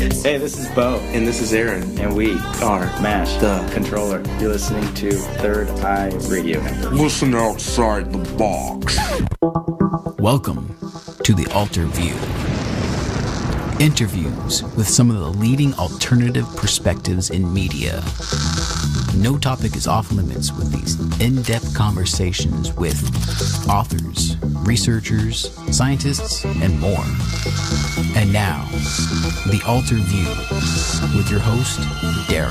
Hey, this is Bo. And this is Aaron. And we are Mash, the Controller. You're listening to Third Eye Radio Network. Listen outside the box. Welcome to the Alter View. Interviews with some of the leading alternative perspectives in media. No topic is off limits with these in-depth conversations with authors, researchers, scientists, and more. And now, the Alter View with your host, Dara,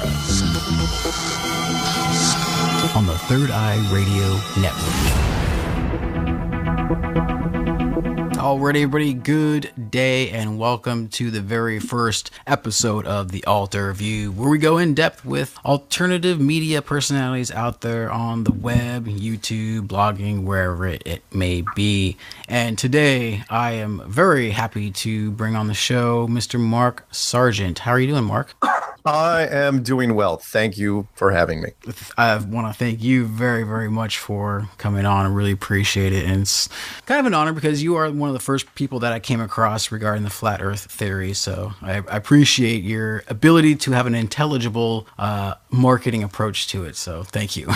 on the Third Eye Radio Network. Alright, everybody, good day and welcome to the very first episode of the Alter View, where we go in depth with alternative media personalities out there on the web, YouTube, blogging, wherever it may be. And today I am very happy to bring on the show Mr. Mark Sargent. How are you doing, Mark? I am doing well. Thank you for having me. I want to thank you very, very much for coming on. I really appreciate it. And it's kind of an honor because you are one of the first people that I came across regarding the flat earth theory. So I appreciate your ability to have an intelligible marketing approach to it. So thank you.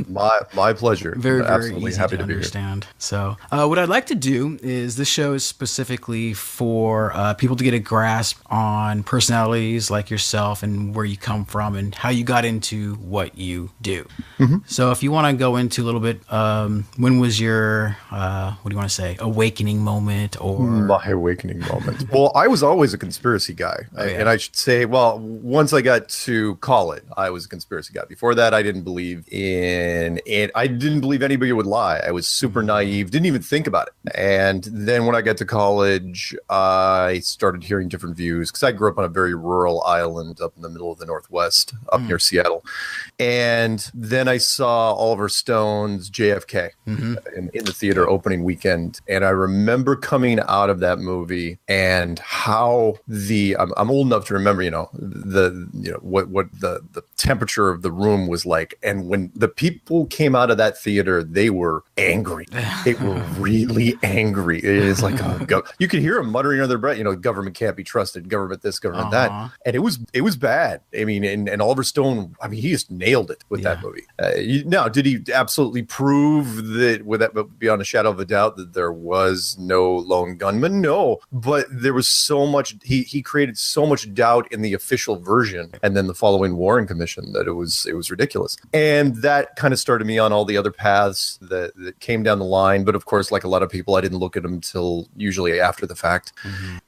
My pleasure. Very, very absolutely easy happy to to be understand. So what I'd like to do is this show is specifically for people to get a grasp on personalities like yourself and where you come from and how you got into what you do. Mm-hmm. So if you want to go into a little bit, when was your, what do you want to say, awakening moment or... My awakening moment. Well, I was always a conspiracy guy. Oh, yeah. And I should say, well, once I got to college, I was a conspiracy guy. Before that, I didn't believe in it. I didn't believe anybody would lie. I was super naive, didn't even think about it. And then when I got to college, I started hearing different views because I grew up on a very rural island up in the middle of the Northwest, up near Seattle. And then I saw Oliver Stone's JFK in the theater opening weekend. And I remember coming out of that movie and how I'm old enough to remember, what the temperature of the room was like. And when the people came out of that theater, they were angry. They were really angry. It is like, you could hear them muttering under their breath, government can't be trusted, government this, government that. And it was bad. I mean, and Oliver Stone, I mean, he just nailed it with that movie. Now, did he absolutely prove that, beyond a shadow of a doubt, that there was no lone gunman? No, but there was so much, he created so much doubt in the official version and then the following Warren Commission that it was ridiculous. And that kind of started me on all the other paths that came down the line. But of course, like a lot of people, I didn't look at them till usually after the fact.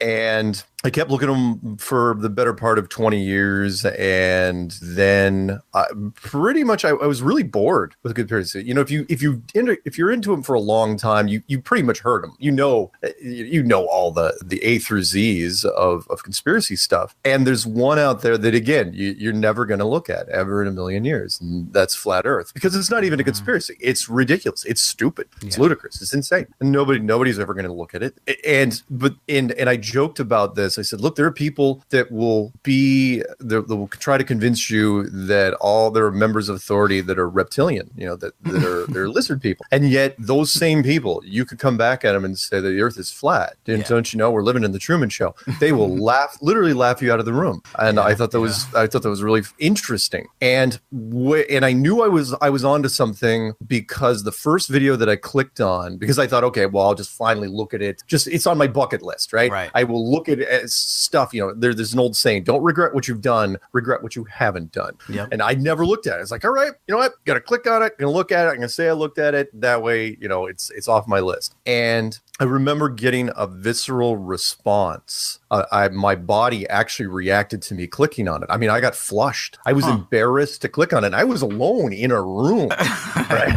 And I kept looking at them for the better part of 20 years. And then pretty much I was really bored with conspiracy. If you're into them for a long time, you pretty much heard them. You know all the A through Z's of conspiracy stuff. And there's one out there that, again, you're never going to look at ever in a million years. And that's flat earth, because it's not even a conspiracy. It's ridiculous. It's stupid. It's ludicrous. It's insane. And nobody's ever going to look at it. And I joked about this. I said, look, there are people that will try to convince you that there are members of authority that are reptilian, they're lizard people. And yet those same people, you could come back at them and say that the earth is flat. Don't you know we're living in the Truman Show? They will literally laugh you out of the room. And I thought that was really interesting. And I knew I was onto something because the first video that I clicked on, because I thought, okay, well, I'll just finally look at it. It's on my bucket list, right? I will look at it as stuff, there's an old saying, don't regret what you've done, regret what you haven't done. And I never looked at it. It's like, all right, you know what? Got to click on it, gonna look at it, I'm gonna say I looked at it. That way, it's off my list. And I remember getting a visceral response. My body actually reacted to me clicking on it. I mean, I got flushed. I was embarrassed to click on it. I was alone in a room. Right?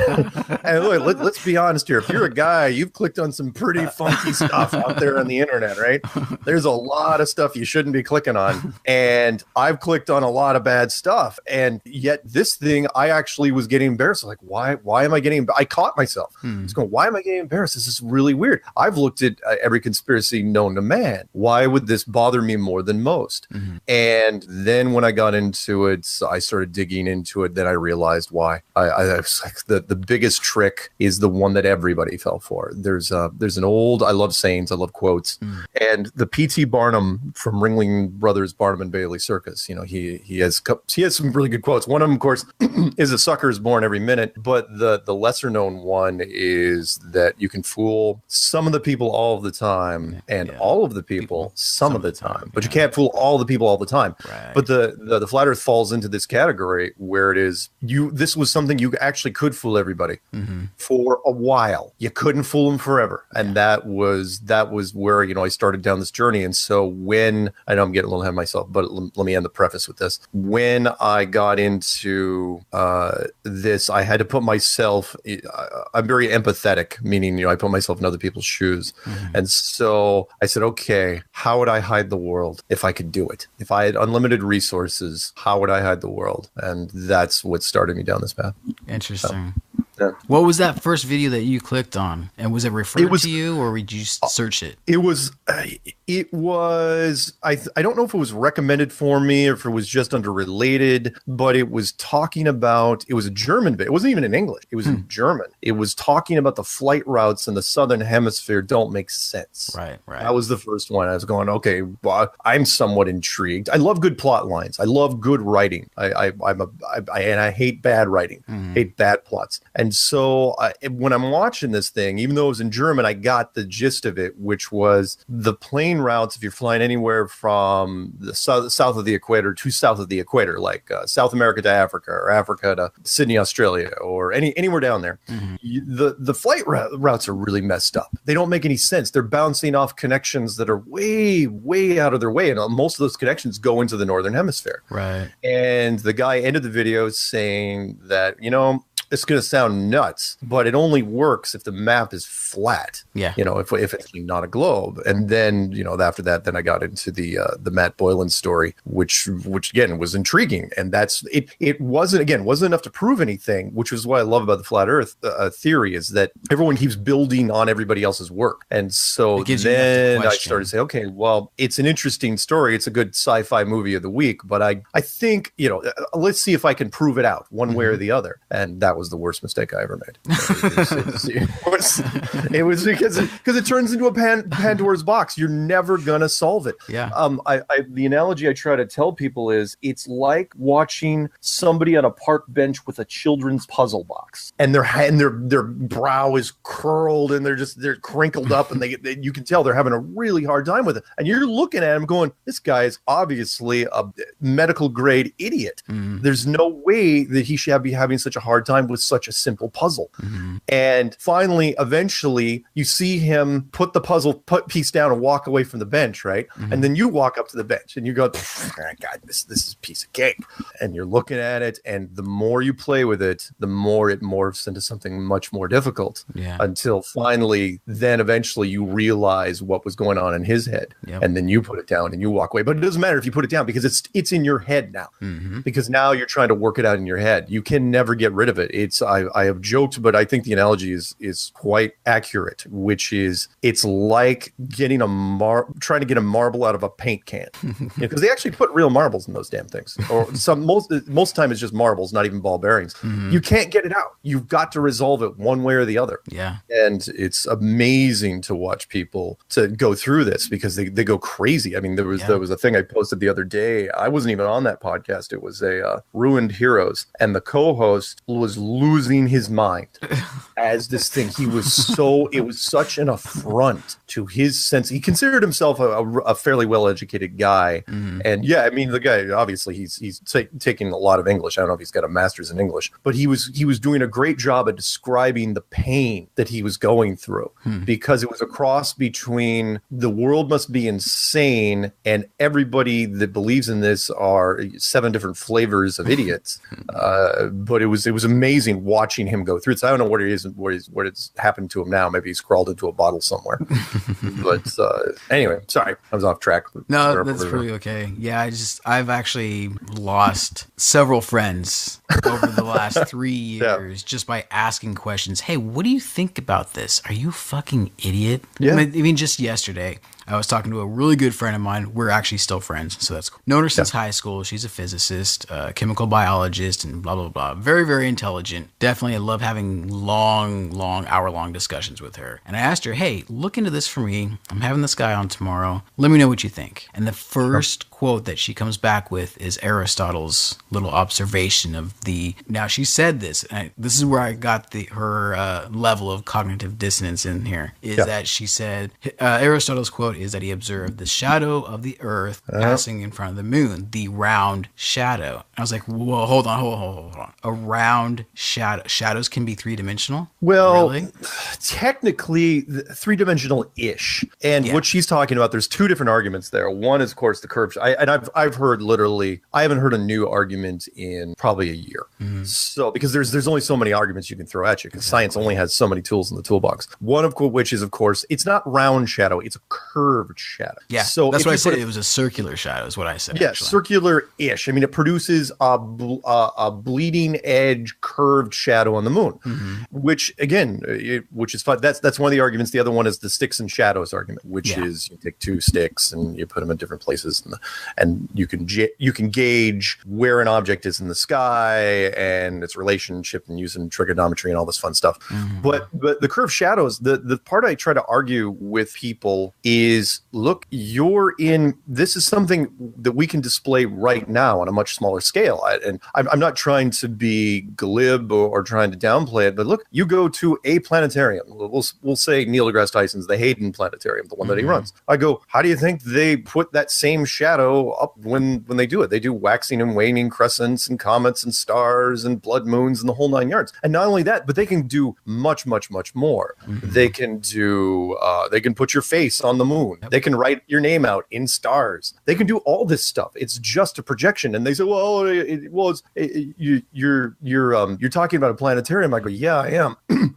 And look, let's be honest here. If you're a guy, you've clicked on some pretty funky stuff out there on the internet, right? There's a lot of stuff you shouldn't be clicking on. And I've clicked on a lot of bad stuff. And yet this thing, I actually was getting embarrassed. Like, why am I getting, I caught myself. I was going, why am I getting embarrassed? This is really weird. I've looked at every conspiracy known to man. Why would this bother me more than most? And then when I got into it, I started digging into it. Then I realized why. I was like, the biggest trick is the one that everybody fell for. There's an old, I love sayings, I love quotes, and the P.T. Barnum from Ringling Brothers Barnum and Bailey Circus. He has some really good quotes. One of them, of course, is a sucker is born every minute. But the lesser known one is that you can fool some of the people all of the time, and all of the people some of the time. But you can't fool all the people all the time. Right. But the flat Earth falls into this category where it is this was something you actually could fool everybody for a while. You couldn't fool them forever, and that was where I started down this journey. And so when I know I'm getting a little ahead of myself, but let me end the preface with this. When I got into this, I had to put myself. I'm very empathetic, meaning I put myself in other people's shoes, and so I said, okay, how would I hide the world if I could do it? If I had unlimited resources, how would I hide the world? And that's what started me down this path. Interesting. Yeah. What was that first video that you clicked on? And was it referred to you, or did you just search it? It was, I don't know if it was recommended for me or if it was just under related, but it was talking about, it was a German video. It wasn't even in English. It was in German. It was talking about the flight routes in the Southern Hemisphere don't make sense. Right. That was the first one. I was going, okay, well, I'm somewhat intrigued. I love good plot lines. I love good writing. I hate bad writing, hate bad plots. And so when I'm watching this thing, even though it was in German, I got the gist of it, which was the plane routes. If you're flying anywhere from the south of the equator to south of the equator, like South America to Africa, or Africa to Sydney, Australia, or anywhere down there, the flight routes are really messed up. They don't make any sense. They're bouncing off connections that are way, way out of their way. And most of those connections go into the Northern Hemisphere. Right. And the guy ended the video saying that, it's going to sound nuts, but it only works if the map is flat. Yeah. If it's not a globe. And then, after that, then I got into the Matt Boylan story, which again was intriguing. And that's it. It wasn't enough to prove anything, which is what I love about the flat Earth theory, is that everyone keeps building on everybody else's work. And so then I started to say, okay, well, it's an interesting story. It's a good sci-fi movie of the week, but I think, let's see if I can prove it out one way or the other. And that was the worst mistake I ever made. It was because it turns into a Pandora's box. You're never gonna solve it. Yeah. The analogy I try to tell people is it's like watching somebody on a park bench with a children's puzzle box, and their brow is curled and they're crinkled up, and you can tell they're having a really hard time with it. And you're looking at him going, this guy is obviously a medical grade idiot. There's no way that he should be having such a hard time with such a simple puzzle. And finally, eventually, you see him put the puzzle piece down and walk away from the bench, right? And then you walk up to the bench and you go, God, this is a piece of cake. And you're looking at it, and the more you play with it, the more it morphs into something much more difficult. Yeah. Until finally, then eventually you realize what was going on in his head. Yep. And then you put it down and you walk away. But it doesn't matter if you put it down, because it's in your head now. Because now you're trying to work it out in your head. You can never get rid of it. I have joked, but I think the analogy is quite accurate, which is it's like getting trying to get a marble out of a paint can, because they actually put real marbles in those damn things. Or most of the time it's just marbles, not even ball bearings. You can't get it out. You've got to resolve it one way or the other. Yeah. And it's amazing to watch people to go through this, because they go crazy. I mean, there was a thing I posted the other day. I wasn't even on that podcast. It was a Ruined Heroes, and the co-host was losing his mind as this thing. It was such an affront to his sense. He considered himself a fairly well-educated guy. And yeah, I mean, the guy, obviously he's taking a lot of English. I don't know if he's got a master's in English, but he was doing a great job at describing the pain that he was going through, because it was a cross between the world must be insane and everybody that believes in this are 7 different flavors of idiots. But it was amazing watching him go through it. So I don't know what it's happened to him now. Maybe he's crawled into a bottle somewhere. But anyway, sorry, I was off track. No, that's pretty okay. Yeah, I've actually lost several friends over the last 3 years just by asking questions. Hey, what do you think about this? Are you a fucking idiot? Yeah. I mean, just yesterday, I was talking to a really good friend of mine. We're actually still friends, so that's cool. Known her since high school. She's a physicist, chemical biologist, and blah, blah, blah. Very, very intelligent. Definitely, I love having long, hour-long discussions with her. And I asked her, hey, look into this for me. I'm having this guy on tomorrow. Let me know what you think. And the first quote that she comes back with is Aristotle's little observation of the... Now, she said this, and this is where I got her level of cognitive dissonance in here, is that she said, Aristotle's quote is that he observed the shadow of the earth passing in front of the moon, the round shadow. I was like, whoa, hold on. A round shadow. Shadows can be three-dimensional? Well, really? Technically, three-dimensional-ish. And what she's talking about, there's two different arguments there. One is, of course, the curve. I've heard literally, I haven't heard a new argument in probably a year. So, because there's only so many arguments you can throw at you, because science only has so many tools in the toolbox. One of which is, of course, it's not round shadow, it's a curved shadow. Yeah, so that's what I said. It was a circular shadow is what I said. Yeah, circular-ish. I mean, it produces a bleeding edge curved shadow on the moon, which again, which is fun. That's one of the arguments. The other one is the sticks and shadows argument, which is you take two sticks and you put them in different places, and you can gauge where an object is in the sky and its relationship, and using trigonometry and all this fun stuff. But the curved shadows, the part I try to argue with people is, look, this is something that we can display right now on a much smaller scale. And I'm not trying to be glib or trying to downplay it, but look, you go to a planetarium. We'll say Neil deGrasse Tyson's the Hayden Planetarium, the one that he runs. I go, how do you think they put that same shadow up when they do it? They do waxing and waning crescents and comets and stars and blood moons and the whole nine yards. And not only that, but they can do much more. They can do, they can put your face on the moon. They can write your name out in stars. They can do all this stuff. It's just a projection. And they say, well, you're talking about a planetarium. I go, yeah, I am.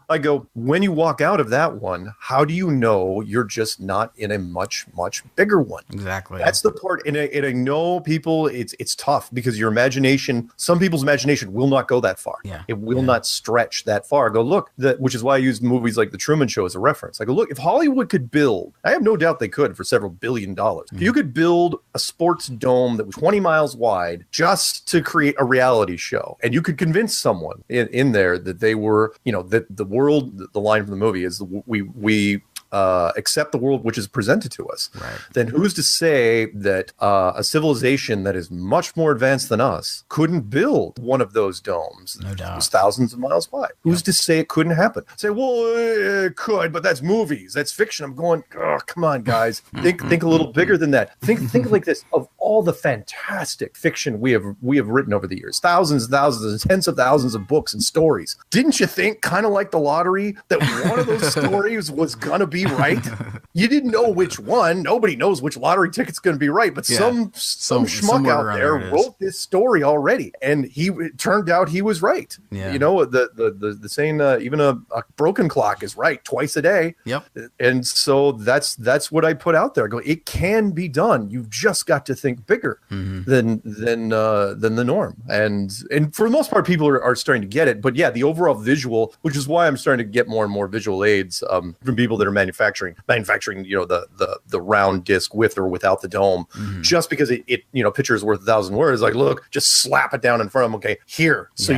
I go, when you walk out of that one, how do you know you're just not in a much bigger one? Exactly. That's the part. And I know people, it's tough because your imagination, some people's imagination will not go that far. Yeah. It will not stretch that far. I go, look, which is why I use movies like The Truman Show as a reference. I go, look, if Hollywood could build, I have no doubt they could for several $1 billion. If you could build a sports dome that was 20 miles wide just to create a reality show, and you could convince someone in there that they were, that the world, the line from the movie is we accept the world which is presented to us, then who's to say that a civilization that is much more advanced than us couldn't build one of those domes? No doubt. It was thousands of miles wide. Who's to say it couldn't happen? Say, well, it could, but that's movies. That's fiction. I'm going, oh, come on, guys. Think a little bigger than that. Think like this. Of all the fantastic fiction we have written over the years, thousands and thousands and tens of thousands of books and stories. Didn't you think, kind of like the lottery, that one of those stories was going to be right? You didn't know which one. Nobody knows which lottery ticket's going to be right, but some schmuck out there wrote this story already, and it turned out he was right. Yeah. The saying, even a broken clock is right twice a day. Yep. And so that's what I put out there. I go, it can be done. You've just got to think bigger than the norm. And for the most part, people are starting to get it. But yeah, the overall visual, which is why I'm starting to get more and more visual aids from people that are manufacturing, the round disc with or without the dome, just because it picture is worth 1,000 words. Like, look, just slap it down in front of them. Okay, here. So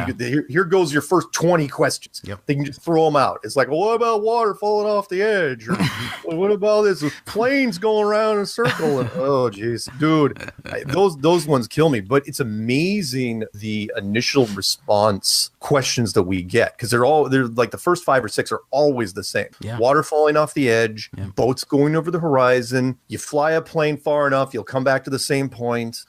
here goes your first 20 questions. Yep. They can just throw them out. It's like, well, what about water falling off the edge? Or what about this planes going around in a circle? And, oh, geez, dude, those ones kill me. But it's amazing the initial response questions that we get, because they're like the first 5 or 6 are always the same. Yeah. Water falling off the edge, boats going over the horizon. You fly a plane far enough, you'll come back to the same point.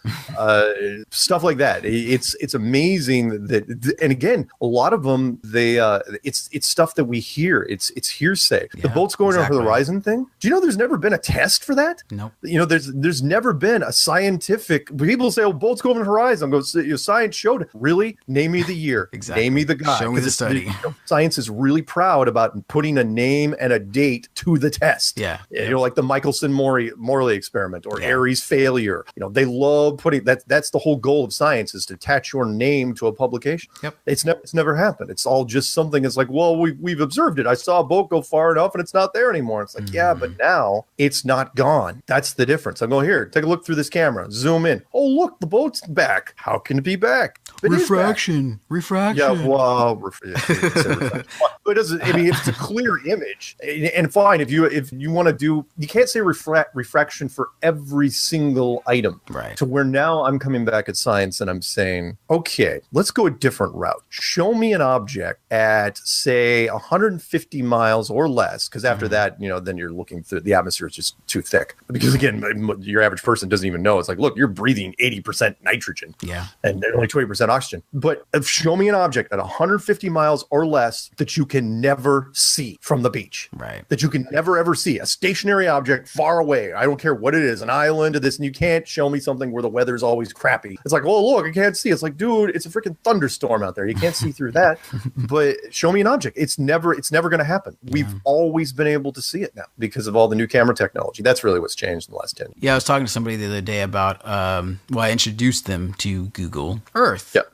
Stuff like that. It's amazing that, and again, a lot of them, it's stuff that we hear. It's hearsay. The boats going over the horizon thing. Do you know there's never been a test for that? Nope. There's never been a scientific scientific. People say, "Oh, boats go over the horizon." Go, science showed it. Really? Name me the year. Exactly. Name me the guy. Show me the study. Science is really proud about putting a name and a date to the test. Yeah. Like the Michelson-Morley experiment or Aries failure. They love putting that. That's the whole goal of science, is to attach your name to a publication. Yep. It's never happened. It's all just something. It's like, well, we've observed it. I saw a boat go far enough and it's not there anymore. It's like, yeah, but now it's not gone. That's the difference. I'm going, here, take a look through this camera, zoom in. Oh, look, the boat's back. How can it be back? Refraction. Yeah, well, refraction. But it doesn't. I mean, if it's a clear image, and fine, if you want to do, you can't say refraction for every single item. Right. To where now I'm coming back at science and I'm saying, okay, let's go a different route. Show me an object at, say, 150 miles or less, because after that, then you're looking through, the atmosphere is just too thick. Because again, your average person doesn't even know. It's like, look, you're breathing 80% nitrogen. Yeah. And only 20% oxygen. But show me an object at 150 miles or less that you can never see from the beach. Right. That you can never, ever see. A stationary object far away. I don't care what it is, an island or this, and you can't show me something where the weather's always crappy. It's like, oh, look, I can't see. It's like, dude, it's a freaking thunderstorm out there. You can't see through that. But show me an object. It's never going to happen. We've always been able to see it now because of all the new camera technology. That's really what's changed in the last 10 years. Yeah, I was talking to somebody the other day about, I introduced them to Google Earth. Yep.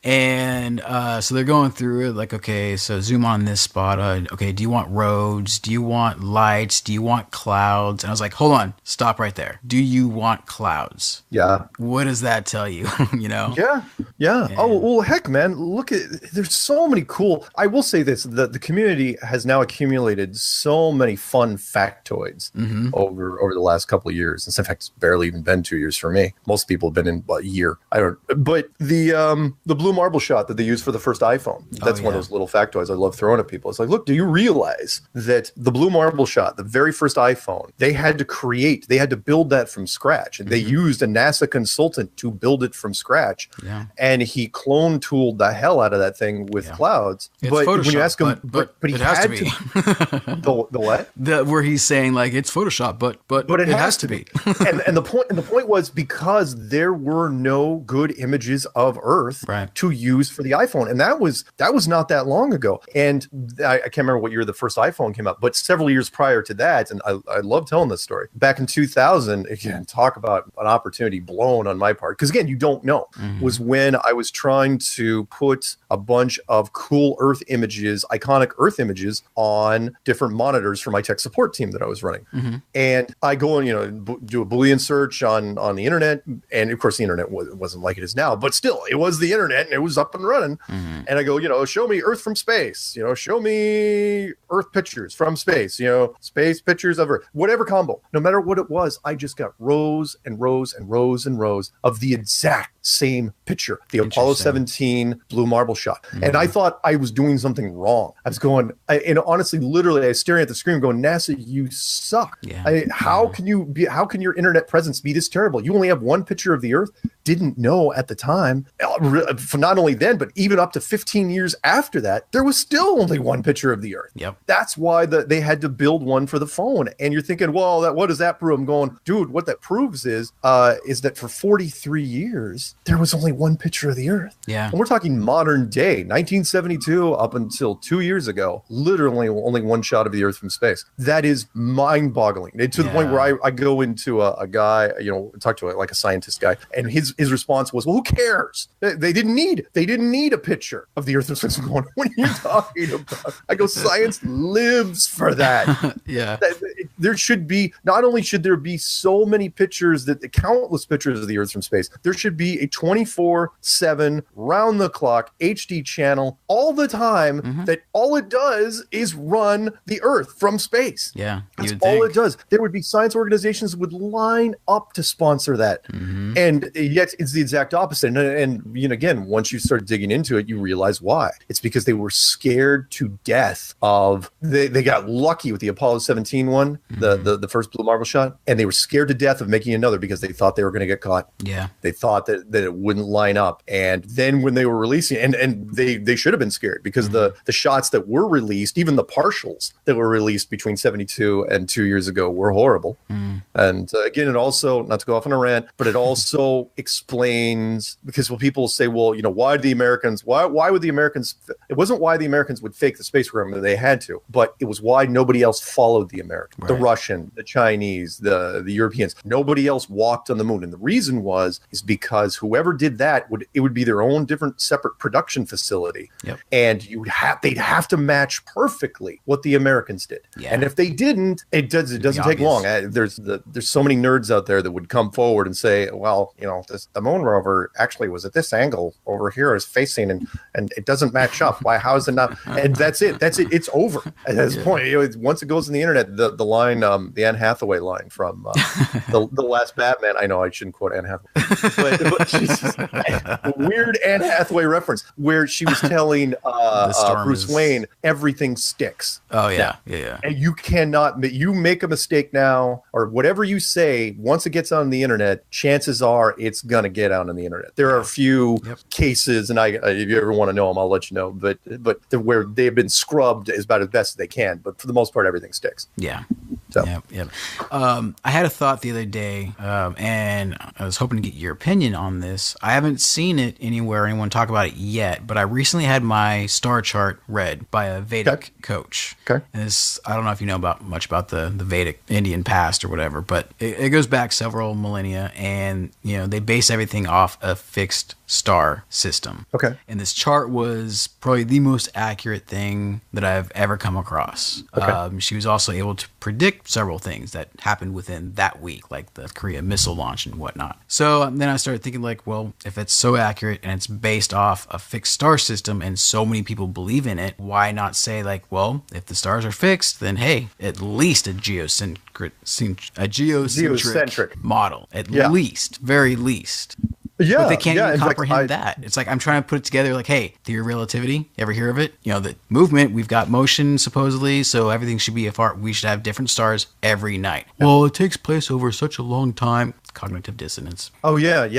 And so they're going through it like, okay, so zoom on this spot. Okay, do you want roads? Do you want lights? Do you want clouds? And I was like, hold on, stop right there. Do you want clouds? Yeah. What does that tell you? Yeah. Oh, well, heck, man, look at, there's so many cool, I will say this, the community has now accumulated so many fun factoids over the last couple of years. In fact, it's barely even been 2 years for me. Most people have been in a year. But the blue marble shot that they used for the first iPhone, that's one of those little factoids I love throwing at people. It's like, look, do you realize that the blue marble shot, the very first iPhone, they had to build that from scratch. And they used a NASA consultant to build it from scratch. Yeah. And he clone tooled the hell out of that thing with clouds. It's but Photoshop, when you ask him, but he it has had to be. The what? Where he's saying like it's Photoshop, but it has to be. and the point was because there were no good images of Earth to use for the iPhone, and that was not that long ago. And I can't remember what year the first iPhone came out, but several years prior to that, and I love telling this story. Back in 2000, again, talk about an opportunity blown on my part, because again, you don't know, was when I was trying to put a bunch of cool Earth images, iconic Earth images, on different monitors for my tech support team that I was running. And I go and do a Boolean search on the internet, and of course the internet wasn't like it is now, but still it was the internet and it was up and running. And I go, show me Earth from space, show me Earth pictures from space, space pictures of Earth, whatever combo, no matter what it was, I just got rows and rows and rows and rows of the exact same picture, the Apollo 17 blue marble shot. And I thought I was doing something wrong. I was going, and honestly, literally, I was staring at the screen going, NASA, you suck. How can your internet presence be this terrible? You only have one picture of the Earth. Didn't know at the time, not only then, but even up to 15 years after that, there was still only one picture of the Earth. That's why they had to build one for the phone. And you're thinking, well, what does that prove? I'm going, dude, what that proves is that for 43 years, there was only one picture of the Earth. And we're talking modern day, 1972 up until 2 years ago, literally only one shot of the Earth from space. That is mind-boggling. To the point where I go into a guy, talk to like a scientist guy, and his response was, well, who cares? They didn't need a picture of the Earth from space. I'm going, what are you talking about? I go, science lives for that. There should be, not only should there be so many pictures, countless pictures of the Earth from space, there should be a 24/7 round the clock HD channel all the time that all it does is run the Earth from space. That's all it does. There would be science organizations would line up to sponsor that. And yet it's the exact opposite. And again, once you start digging into it, you realize why. It's because they were scared to death of, they got lucky with the Apollo 17 one, the first blue marble shot, and they were scared to death of making another because they thought they were going to get caught. They thought that that it wouldn't line up. And then when they were releasing, and they should have been scared, because the shots that were released, even the partials that were released between 72 and 2 years ago, were horrible. And again, it also, not to go off on a rant, but it also explains, because when people say, well, why would the Americans, it wasn't why the Americans would fake the space program, they had to, but it was why nobody else followed the Americans, the Russian, the Chinese, the Europeans. Nobody else walked on the moon. And the reason is because whoever did that would be their own different separate production facility. And they'd have to match perfectly what the Americans did. And if they didn't, it doesn't take long. There's so many nerds out there that would come forward and say, well, the moon rover actually was at this angle over here is facing, and it doesn't match up. Why? How is it not? And that's it. It's over at this point. Once it goes in the internet, the line, the Anne Hathaway line from the last Batman. I know I shouldn't quote Anne Hathaway, but she's a weird Anne Hathaway reference where she was telling Bruce Wayne everything sticks. Oh yeah, yeah. And you cannot. You make a mistake now, or whatever you say, once it gets on the internet, chances are it's gonna get out on the internet. There are a few cases, and if you ever want to know them, I'll let you know. But where they've been scrubbed is about as best as they can. But for the most part, everything sticks. Yeah. So. Yep. I had a thought the other day, and I was hoping to get your opinion on this. I haven't seen it anywhere, anyone talk about it yet, but I recently had my star chart read by a Vedic coach. Okay. And I don't know if you know much about the Vedic Indian past or whatever, but it goes back several millennia, and they base everything off a fixed star system. Okay. And this chart was probably the most accurate thing that I've ever come across. Okay. She was also able to predict several things that happened within that week, like the Korea missile launch and whatnot. So then I started thinking, like, well, if it's so accurate and it's based off a fixed star system and so many people believe in it, why not say, like, well, if the stars are fixed, then hey, at least a geocentric model, at least, very least. Yeah, but they can't even in comprehend that. It's like I'm trying to put it together like, hey, theory of relativity, ever hear of it? The movement, we've got motion supposedly, so everything should be we should have different stars every night. Well, it takes place over such a long time. Cognitive dissonance. Oh yeah. I've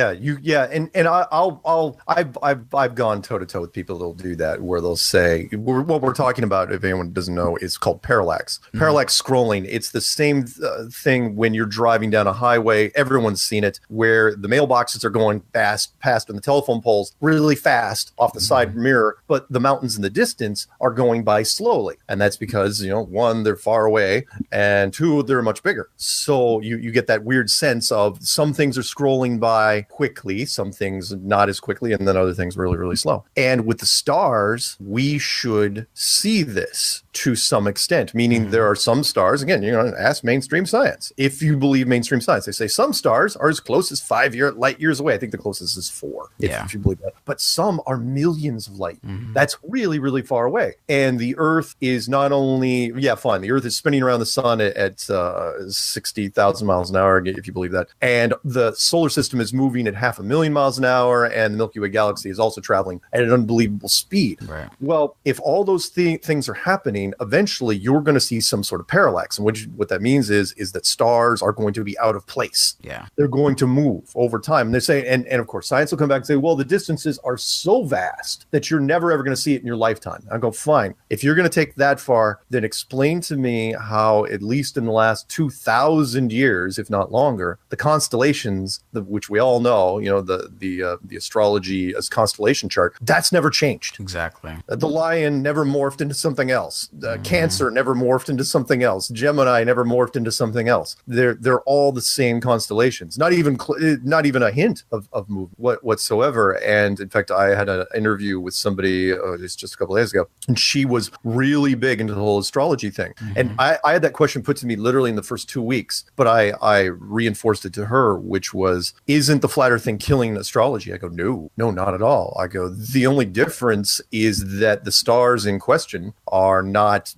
gone toe to toe with people that'll do that, where they'll say what we're talking about, if anyone doesn't know, is called parallax. Parallax scrolling. It's the same thing when you're driving down a highway. Everyone's seen it, where the mailboxes are going past and the telephone poles really fast off the side mirror, but the mountains in the distance are going by slowly, and that's because one, they're far away, and two, they're much bigger. So you get that weird sense of some things are scrolling by quickly, some things not as quickly, and then other things really, really slow. And with the stars, we should see this to some extent, meaning there are some stars, again, ask mainstream science. If you believe mainstream science, they say some stars are as close as 5 light years away. I think the closest is 4, if you believe that. But some are millions of light. That's really, really far away. And the Earth is not only, the Earth is spinning around the sun at 60,000 miles an hour, if you believe that. And the solar system is moving at 500,000 miles an hour, and the Milky Way galaxy is also traveling at an unbelievable speed. Right. Well, if all those things are happening, eventually you're going to see some sort of parallax. And what that means is that stars are going to be out of place. Yeah. They're going to move over time. And they're saying, and of course, science will come back and say, well, the distances are so vast that you're never ever going to see it in your lifetime. I go, fine. If you're going to take that far, then explain to me how, at least in the last 2,000 years, if not longer, the constellations, which we all know, the astrology as constellation chart, that's never changed. Exactly. The lion never morphed into something else. Cancer never morphed into something else. Gemini never morphed into something else. They're all the same constellations. Not even a hint of movement whatsoever. And in fact, I had an interview with somebody just a couple of days ago, and she was really big into the whole astrology thing. And I had that question put to me literally in the first 2 weeks, but I reinforced it to her, which was, isn't the flat earth thing killing astrology? I go, no, not at all. I go, the only difference is that the stars in question are not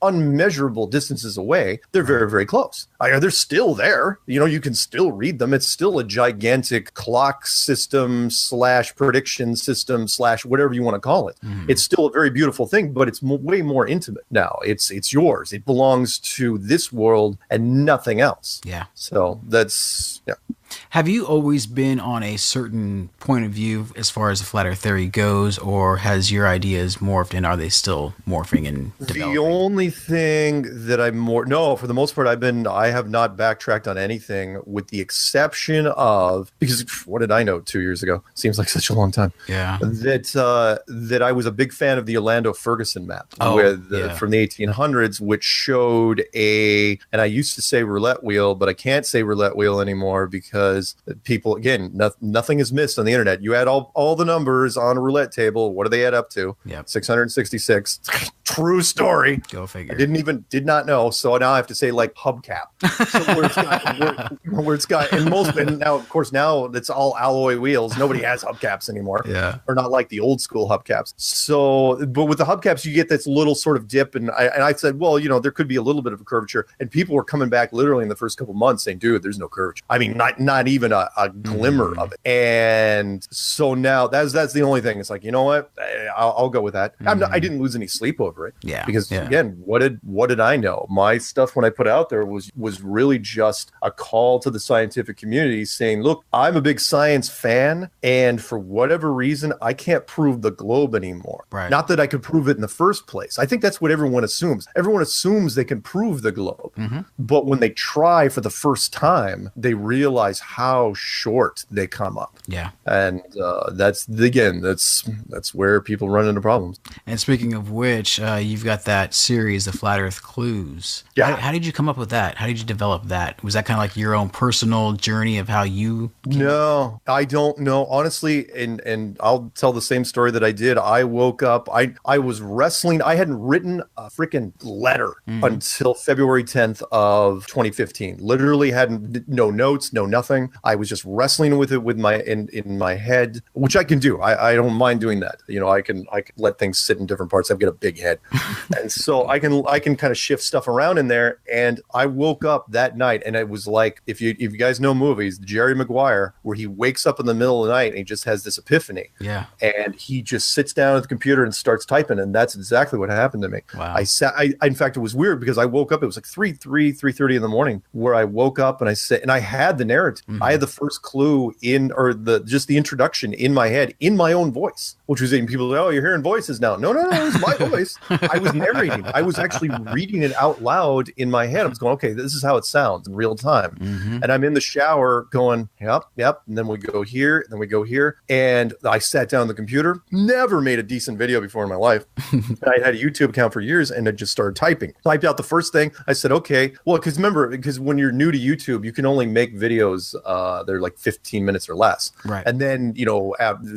unmeasurable distances away. They're very, very close. They're still there. You can still read them. It's still a gigantic clock system / prediction system / whatever you want to call it. It's still a very beautiful thing, but it's way more intimate now. It's yours. It belongs to this world and nothing else. Yeah. So that's, yeah. Have you always been on a certain point of view as far as the flat earth theory goes, or has your ideas morphed and are they still morphing and developing? The only thing that no, for the most part, I have not backtracked on anything with the exception of, because what did I know 2 years ago? Seems like such a long time. Yeah. That I was a big fan of the Orlando Ferguson map from the 1800s, which showed and I used to say roulette wheel, but I can't say roulette wheel anymore because people, again, nothing is missed on the internet. You add all the numbers on a roulette table. What do they add up to? Yep. 666. True story. Go figure. I did not know. So now I have to say like hubcap. So where it's got, and now, of course, now it's all alloy wheels. Nobody has hubcaps anymore. Yeah. Or not like the old school hubcaps. So, but with the hubcaps, you get this little sort of dip. And I said, well, there could be a little bit of a curvature. And people were coming back literally in the first couple months saying, dude, there's no curvature. I mean, not even a glimmer of it. And so now that's the only thing. It's like, you know what? I'll go with that. I didn't lose any sleep over it. Yeah. Because again, what did I know? My stuff when I put out there was really just a call to the scientific community saying, look, I'm a big science fan, and for whatever reason, I can't prove the globe anymore. Right. Not that I could prove it in the first place. I think that's what everyone assumes. Everyone assumes they can prove the globe. Mm-hmm. But when they try for the first time, they realize how short they come up. Yeah. And that's where people run into problems. And speaking of which, you've got that series, The Flat Earth Clues. Yeah. How did you come up with that? How did you develop that? Was that kind of like your own personal journey of how you... No, I don't know. Honestly, and I'll tell the same story that I did. I woke up, I was wrestling. I hadn't written a freaking letter until February 10th of 2015. Literally hadn't, no notes, no nothing. I was just wrestling with it with in my head, which I can do. I don't mind doing that. I can let things sit in different parts. I've got a big head. And so I can kind of shift stuff around in there. And I woke up that night and it was like, if you guys know movies, Jerry Maguire, where he wakes up in the middle of the night and he just has this epiphany. Yeah. And he just sits down at the computer and starts typing. And that's exactly what happened to me. Wow. In fact, it was weird because I woke up, it was like 3:30 in the morning where I woke up and I had the narrative. I had the first clue just the introduction in my head, in my own voice, which was in people, oh, you're hearing voices now. No, it was my voice. I was narrating. I was actually reading it out loud in my head. I was going, okay, this is how it sounds in real time. And I'm in the shower going, yep. And then we go here, and then we go here. And I sat down on the computer, never made a decent video before in my life. I had a YouTube account for years and I just started typing. Typed out the first thing. I said, okay, well, because when you're new to YouTube, you can only make videos, they're like 15 minutes or less. Right. And then,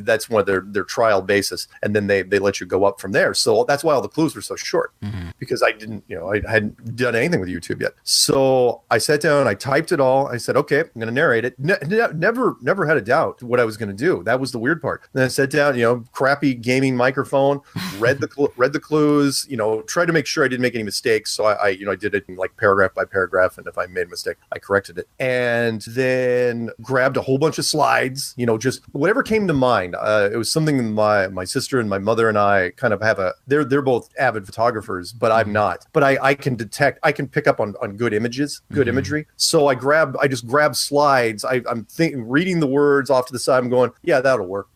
that's one of their trial basis. And then they let you go up from there. So that's why all the clues were so short, because I didn't, I hadn't done anything with YouTube yet. So I sat down, I typed it all. I said, okay, I'm going to narrate it. Never had a doubt what I was going to do. That was the weird part. Then I sat down, crappy gaming microphone, read the clues, tried to make sure I didn't make any mistakes. So I did it in like paragraph by paragraph. And if I made a mistake, I corrected it. And then grabbed a whole bunch of slides, just whatever came to mind. It was something my sister and my mother and I kind of have they're both avid photographers, but I'm not. But I can pick up on good images, good imagery. So I just grab slides. I'm reading the words off to the side. I'm going, yeah, that'll work.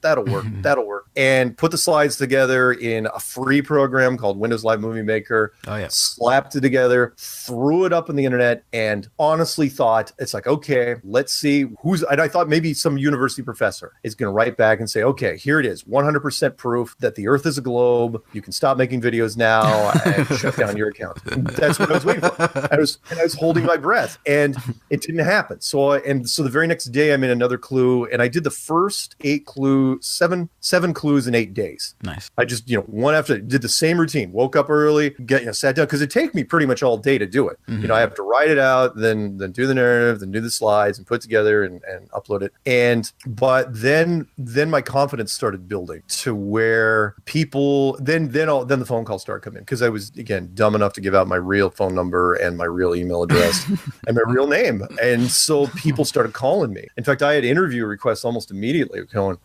And put the slides together in a free program called Windows Live Movie Maker. Oh, yeah. Slapped it together, threw it up on the internet, and honestly thought, it's like, okay, let's see and I thought maybe some university professor is going to write back and say, okay, here it is, 100% proof that the Earth is a globe. You can stop making videos now and shut down your account. That's what I was waiting for. I was holding my breath, and it didn't happen. So the very next day, I made another clue, and I did the first 7 clues in 8 days. Nice. I just, one after, did the same routine. Woke up early, sat down, because it takes me pretty much all day to do it. I have to write it out, then do the narrative, then do the slides, and put it together and upload it. But then my confidence started building to where people then the phone calls started coming in because I was, again, dumb enough to give out my real phone number and my real email address and my real name. And so people started calling me. In fact, I had interview requests almost immediately going,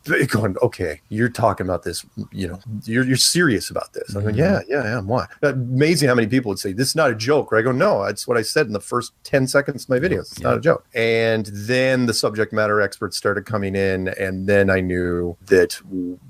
okay, you're talking about this, you're serious about this. I'm going, yeah, I am. Why? Amazing how many people would say, this is not a joke, right? I go, no, that's what I said in the first 10 seconds of my videos. It's not a joke. And then the subject matter experts started coming in, and then I knew that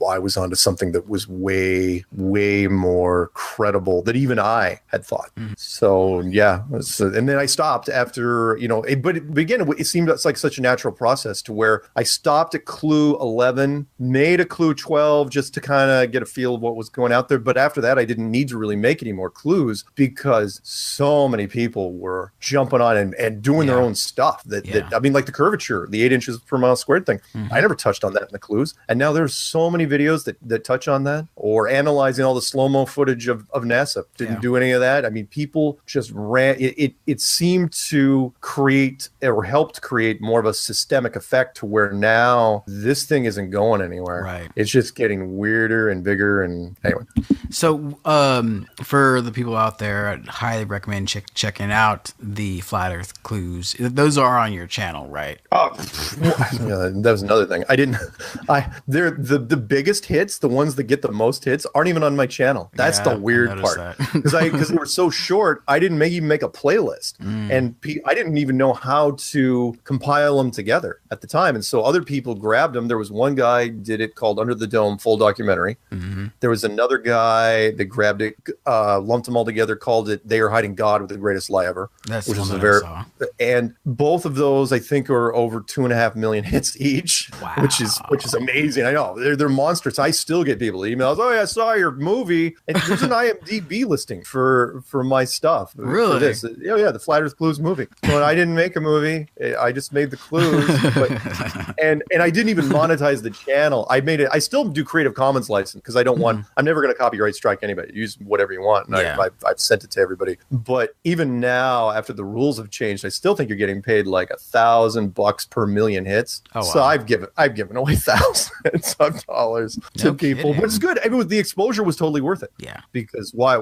I was onto something that was way, way more credible than even I had thought. So yeah, and then I stopped after, but again, it seemed like such a natural process to where I stopped at clue 11, made a clue 12 just to kind of get a feel of what was going out there. But after that, I didn't need to really make any more clues because so many people were jumping on and doing their own stuff. I mean, like the curvature, the 8 inches per mile squared thing. I never touched on that in the clues. And now there's so many videos that touch on that, or analyzing all the slow-mo footage of NASA. Didn't do any of that. I mean, people just ran. It seemed to create or helped create more of a systemic effect to where now this thing isn't going anywhere. Right. It's just getting weirder and bigger. And anyway. So for the people out there, I'd highly recommend checking out the Flat Earth clues. Those are on your channel, right? Oh, that was another thing. They're the biggest hits, the ones that get the most hits, aren't even on my channel. That's the weird part. Because they were so short, I didn't even make a playlist, and I didn't even know how to compile them together at the time. And so other people grabbed them. There was one guy did it called Under the Dome, full documentary. There was another guy that grabbed it, lumped them all together, called it "They Are Hiding God with the Greatest Lie Ever." That's which the is one a that I very saw. And both of those, I think, are over 2.5 million hits each, which is amazing. I know they're monsters. I still get people emails. Oh, yeah, I saw your movie, and there's an IMDb listing for my stuff. Really? For this. Yeah, the Flat Earth Clues movie. But I didn't make a movie. I just made the clues, and I didn't even monetize the channel. I made it. I still do Creative Commons license because I don't want. I'm never going to copyright strike anybody. Use whatever you want. And I've sent it to everybody. But even now, after the rules have changed, I still think you're getting paid like $1,000 per million hits. Oh, wow. So I've given away thousands of dollars to people, which is good. I mean, the exposure was totally worth it. Yeah. Because why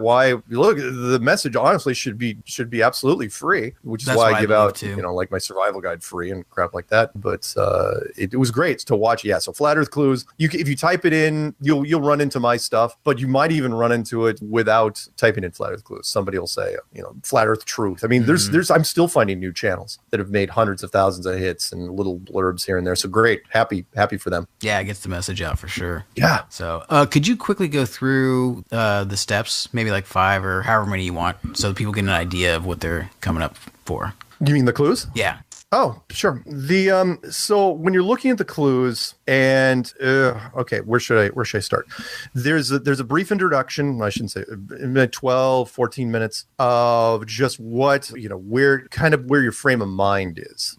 look, the message honestly should be absolutely free, which is why I give out like my survival guide free and crap like that. But it was great to watch. Yeah. So Flat Earth Clues, if you type it in, you'll run into my stuff, but you might even run into it without typing in Flat Earth Clues. Somebody will say, Flat Earth Truth. I mean, I'm still finding new channels that have made hundreds of thousands of hits and little blurbs here and there. So great. Happy for them. Yeah, it gets the message out for sure. Yeah. So could you quickly go through the steps, maybe like 5 or however many you want, so people get an idea of what they're coming up for? You mean the clues? Yeah. Oh, sure. So when you're looking at the clues, and okay, where should I start? There's a brief introduction. I shouldn't say 12, 14 minutes of just what where your frame of mind is,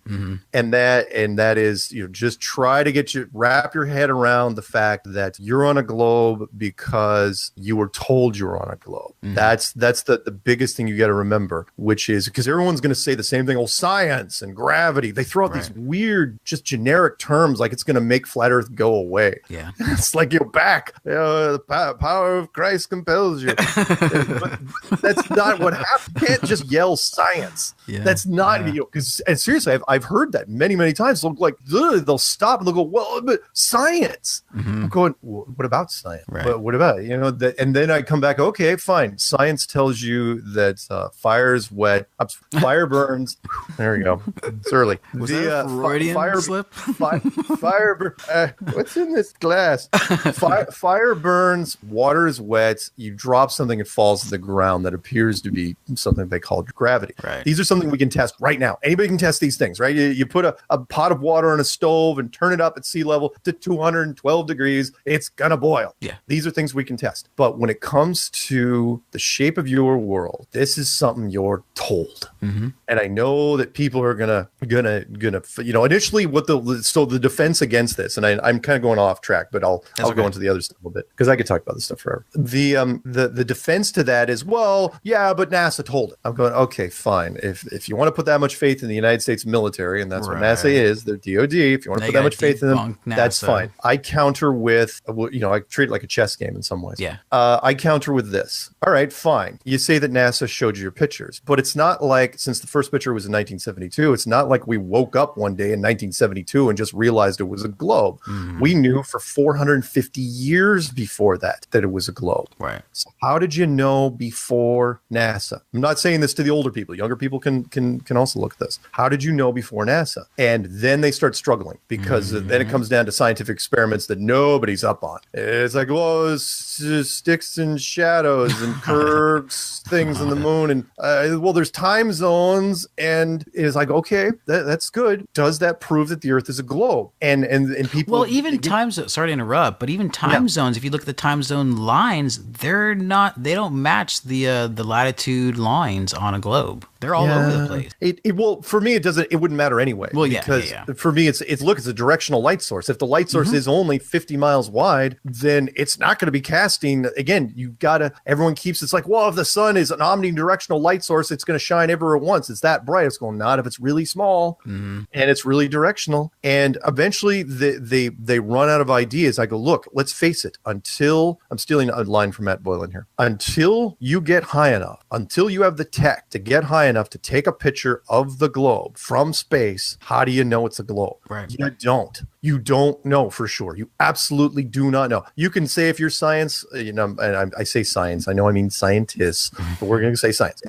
and that is just try to wrap your head around the fact that you're on a globe because you were told you were on a globe. That's the biggest thing you got to remember, which is because everyone's going to say the same thing. Oh, science and gravity. They throw out these weird, just generic terms like it's going to make flat Earth go away. Yeah, it's like you're back. The power of Christ compels you. But that's not what happens. You can't just yell science. Yeah. That's not because. And seriously, I've heard that many times. They'll stop and they'll go, "Well, but science." I'm going, "What about science? Right. What about it?" And then I come back. Okay, fine. Science tells you that fire is wet. Fire burns. There you go. It's early. Was that a Freudian slip? Fire. What's in this glass? Fire burns. Water is wet. You drop something, it falls to the ground. That appears to be something they call gravity. Right. These are something we can test right now. Anybody can test these things, right? You put a pot of water on a stove and turn it up at sea level to 212 degrees. It's gonna boil. Yeah. These are things we can test. But when it comes to the shape of your world, this is something you're told. And I know that people are gonna, gonna initially what the defense against this, and I'm kind of going off track, but I'll go into the other stuff a little bit because I could talk about this stuff forever. The defense to that is, well, yeah, but NASA told it. I'm going, okay, fine. If you want to put that much faith in the United States military, and that's what NASA is, they're DoD. If you want to put that much faith in them, that's fine. I counter with, I treat it like a chess game in some ways. Yeah. I counter with this. All right, fine. You say that NASA showed you your pictures, but it's not like, since the first picture was in 1972, it's not like we woke up one day in 1972 and just realized it was a globe. Mm-hmm. We knew for 450 years before that it was a globe. Right. So how did you know before NASA? I'm not saying this to the older people. Younger people can also look at this. How did you know before NASA? And then they start struggling because then it comes down to scientific experiments that nobody's up on. It's like, well, it's just sticks and shadows and curves, things in the moon, and well, there's time zones, and it's like, okay, that's good. Does that prove that the Earth is a globe? And people. Well, even time zones. Sorry to interrupt, but even time zones. If you look at the time zone lines, they don't match the latitude lines on a globe. They're all over the place. Well, for me, it wouldn't matter anyway. Well, because for me, it's a directional light source. If the light source is only 50 miles wide, then it's not going to be casting. Again, everyone keeps, it's like, well, if the sun is an omnidirectional light source, it's going to shine everywhere at once. It's that bright. It's going, not if it's really small and it's really directional. And eventually they run out of ideas. I go, look, let's face it, I'm stealing a line from Matt Boylan here. Until you get high enough, until you have the tech to get high enough to take a picture of the globe from space, how do you know it's a globe? Right. You don't know for sure. You absolutely do not know. You can say, if you're science, and I say science, I know I mean scientists, but we're going to say science.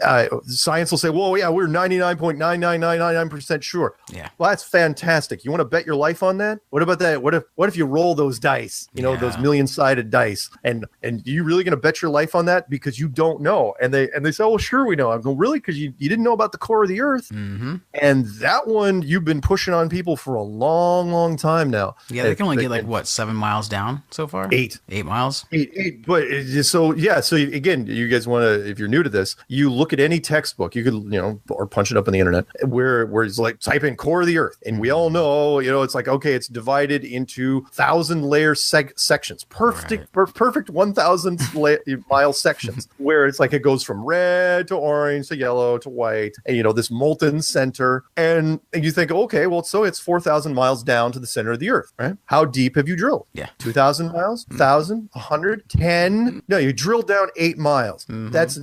Science will say, well, yeah, we're 99.99999% sure. Yeah. Well, that's fantastic. You want to bet your life on that? What about that? What if you roll those dice, those million-sided dice, and you really going to bet your life on that because you don't know? And they say, oh, sure we know. I'm going, really? Because you didn't know about the core of the Earth. Mm-hmm. And that one you've been pushing on people for a long, long time now. Yeah, they can only get 7 miles down so far? 8 miles. Eight. But so again, you guys want to, if you're new to this, you look at any textbook, you could, or punch it up on the internet where it's like, type in core of the Earth. And we all know, it's like, okay, it's divided into 1,000-layer sections, perfect 1,000 mile sections where it's like, it goes from red to orange to yellow to white, and this molten center, and you think, okay, well, so it's 4,000 miles down to the center of the Earth, right? How deep have you drilled? Yeah, 2,000 miles, 1,000, 100, 10. No, you drilled down 8 miles. That's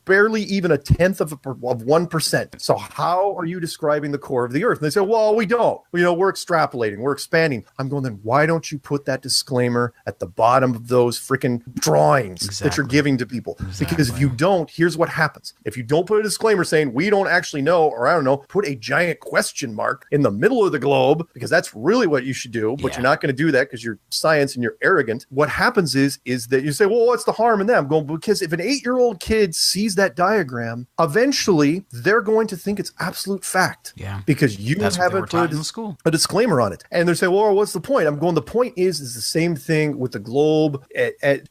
barely even a tenth of 1%. So how are you describing the core of the Earth? And they say, well, we don't. We're extrapolating, we're expanding. I'm going, then why don't you put that disclaimer at the bottom of those freaking drawings that you're giving to people? Because if you don't, here's what happens. If you don't put a disclaimer saying we don't actually know, or I don't know, put a giant question mark in the middle of the globe, because that's really what you should do, but you're not going to do that because you're science and you're arrogant. What happens is that you say, well, what's the harm in that? I'm going, because if an 8-year-old kid sees that diagram, eventually they're going to think it's absolute fact. Yeah. Because you haven't put a disclaimer on it. And they're saying, well, what's the point? I'm going, the point is the same thing with the globe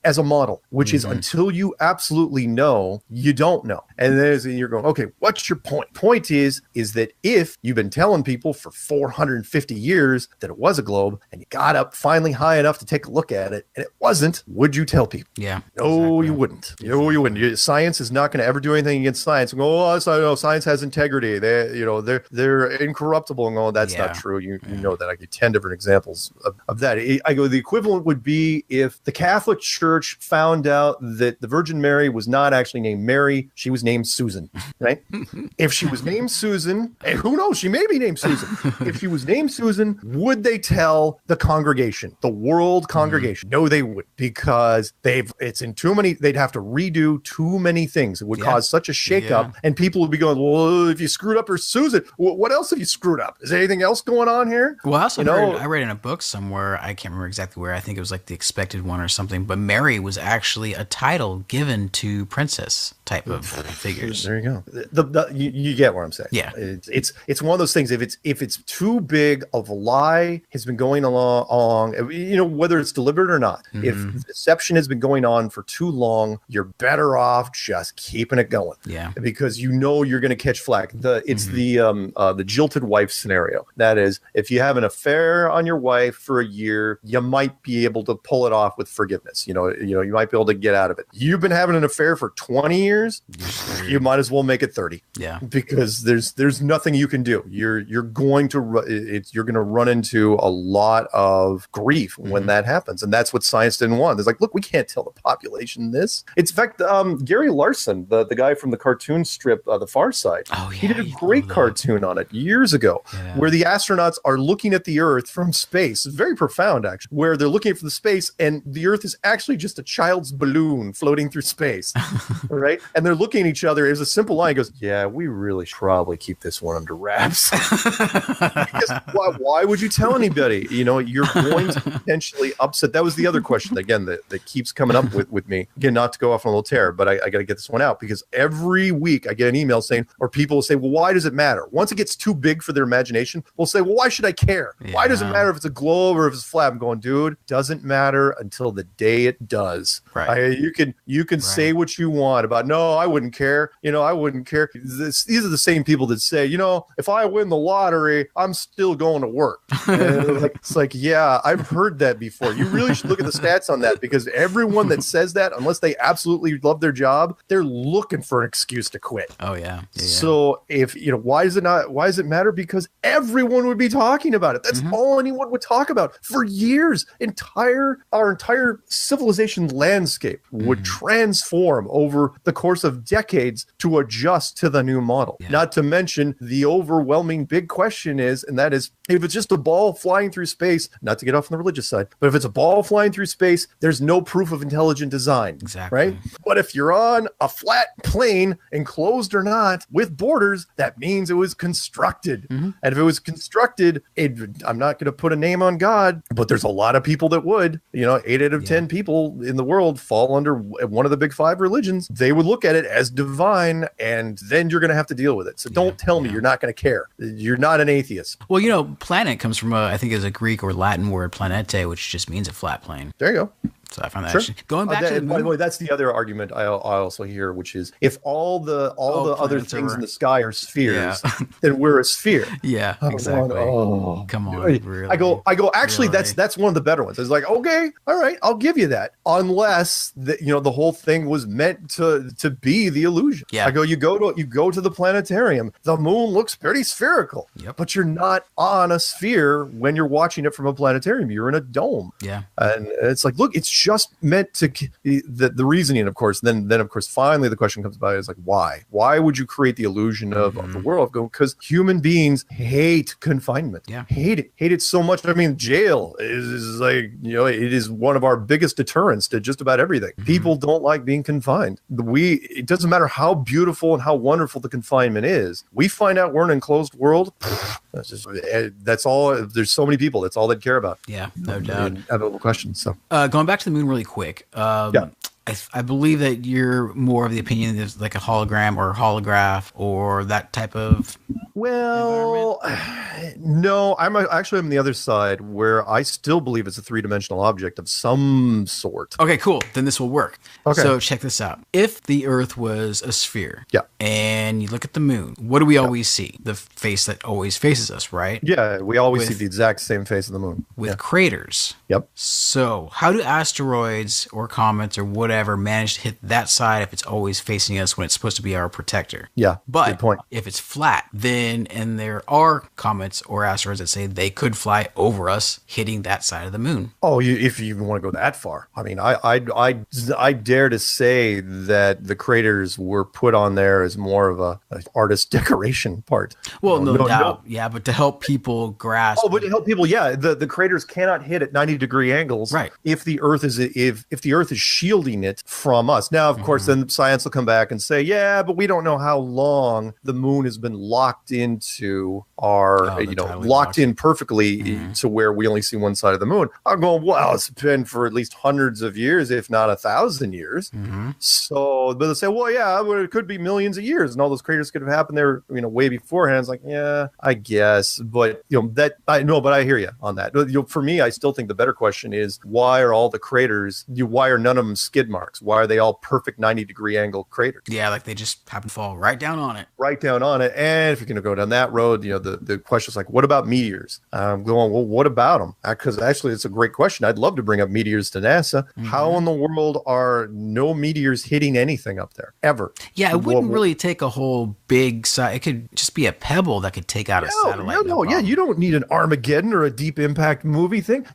as a model, which is until you absolutely know, you don't know. And you're going, okay, what's your point? Point is that if you've been telling people for 450 years that it was a globe, and you got up finally high enough to take a look at it, and it wasn't, would you tell people? Yeah. No, you wouldn't. No, you wouldn't. Science is not going to ever do anything against science. And go, oh, science has integrity. They're incorruptible. And go, that's not true. You know that. I give 10 different examples of that. I go, the equivalent would be if the Catholic Church found out that the Virgin Mary was not actually named Mary, she was named Susan, right? If she was named Susan, and who knows, she may be named Susan. If she was named Susan, would they tell the congregation, the world congregation? No, they would, because it's in too many, they'd have to redo too many things. It would cause such a shakeup, and people would be going, well, if you screwed up her Susan, what else have you screwed up? Is there anything else going on here? Well, I also I read in a book somewhere, I can't remember exactly where, I think it was like The Expected One or something, but Mary was actually a title given to princess type of figures. There you go. You get what I'm saying. Yeah. It's one of those things, if it's too big of a lie has been going along, whether it's deliberate or not, if deception has been going on for too long, you're better off just keeping it going. Yeah. Because you're going to catch flack. It's the the jilted wife scenario. That is, if you have an affair on your wife for a year, you might be able to pull it off with forgiveness. You might be able to get out of it. You've been having an affair for 20 years, you might as well make it 30. Yeah. Because there's nothing you can do. You're going to run into a lot of grief when that happens, and that's what science didn't want. It's like, look, we can't tell the population this. It's in fact, Gary Larson, the guy from the cartoon strip, The Far Side. Oh yeah, he did a great cartoon on it years ago, where the astronauts are looking at the Earth from space. It's very profound, actually, where they're looking for the space, and the Earth is actually just a child's balloon floating through space, right? And they're looking at each other. It's a simple line. He goes, "Yeah, we really should probably keep this one under wraps." Because why would you tell anybody? You're going to potentially upset. That was the other question, again, that keeps coming up with me. Again, not to go off on a little tear, but I got to get this one out, because every week I get an email saying, or people will say, well, why does it matter? Once it gets too big for their imagination, we'll say, well, why should I care? Yeah. Why does it matter if it's a globe or if it's flat? I'm going, dude, doesn't matter until the day it does. Right. You can say what you want about, no, I wouldn't care. I wouldn't care. These are the same people that say, if I win the lottery, I'm still going to work. It's like, yeah, I've heard that before. You really should look at the stats on that, because everyone that says that, unless they absolutely love their job, they're looking for an excuse to quit. Oh yeah. So if why does it matter? Because everyone would be talking about it. That's all anyone would talk about for years. Our entire civilization landscape would transform over the course of decades to adjust to the new model. Not to mention the overwhelming big question is, and that is, if it's just a ball flying through space, not to get off on the religious side, but if it's a ball flying through space, there's no proof of intelligent design. Exactly. Right? But if you're on a flat plane, enclosed or not, with borders, that means it was constructed. And if it was constructed, I'm not going to put a name on God, but there's a lot of people that would. 8 out of 10 people in the world fall under one of the big 5 religions. They would look at it as divine, and then you're going to have to deal with it. So don't tell me you're not going to care. You're not an atheist. Well, planet comes from I think it's a Greek or Latin word, planete, which just means a flat plane. There you go. So I found that actually going back to the moon. By the way, that's the other argument I also hear, which is, if all the other things in the sky are spheres, then we're a sphere. Yeah, exactly. Come on, really? I go. Actually, really? That's one of the better ones. It's like, okay, all right, I'll give you that, unless the whole thing was meant to be the illusion. Yeah. I go. You go to the planetarium. The moon looks pretty spherical. Yep. But you're not on a sphere when you're watching it from a planetarium. You're in a dome. Yeah. And it's like, look, it's just meant to the reasoning, of course. Then of course, finally the question comes about is like, why would you create the illusion of the world? Because human beings hate confinement. Hate it so much. I mean, jail is like, it is one of our biggest deterrents to just about everything. People don't like being confined. It doesn't matter how beautiful and how wonderful the confinement is. We find out we're in an enclosed world. That's all. There's so many people. That's all they'd care about. Yeah, no doubt. I have a little question. So going back to the moon really quick. I believe that you're more of the opinion that it's like a hologram or holograph or that type of. Well, no, I'm the other side, where I still believe it's a 3-dimensional object of some sort. Okay, cool. Then this will work. Okay. So check this out. If the Earth was a sphere, and you look at the moon, what do we always see? The face that always faces us, right? Yeah, we always see the exact same face of the moon. With craters. Yep. So how do asteroids or comets or whatever manage to hit that side if it's always facing us when it's supposed to be our protector? Yeah, but good point. If it's flat, and there are comets or asteroids that say they could fly over us, hitting that side of the moon. Oh, if you even want to go that far. I mean, I dare to say that the craters were put on there as more of a artist decoration part. Well, no doubt. Yeah, but to help people grasp. Oh, but to help people, the craters cannot hit at 90-degree angles. Right. If the Earth is shielding it from us. Now, of course, then science will come back and say, yeah, but we don't know how long the moon has been locked into locked in perfectly to where we only see one side of the moon. I'm going, well, it's been for at least hundreds of years, if not 1,000 years. So, but they say, well, yeah, but it could be millions of years, and all those craters could have happened there, way beforehand. It's like, yeah, I guess, but but I hear you on that. For me, I still think the better question is, why are all the craters? Why are none of them skid marks? Why are they all perfect 90-degree angle craters? Yeah, like they just happen to fall right down on it. Right down on it. And if you're going to go down that road, the question is like, what about meteors? I'm going, well, what about them? Because actually, it's a great question. I'd love to bring up meteors to NASA. How in the world are no meteors hitting anything up there ever? Yeah, it wouldn't really take a whole big it could just be a pebble that could take out a satellite. Yeah, you don't need an Armageddon or a Deep Impact movie thing.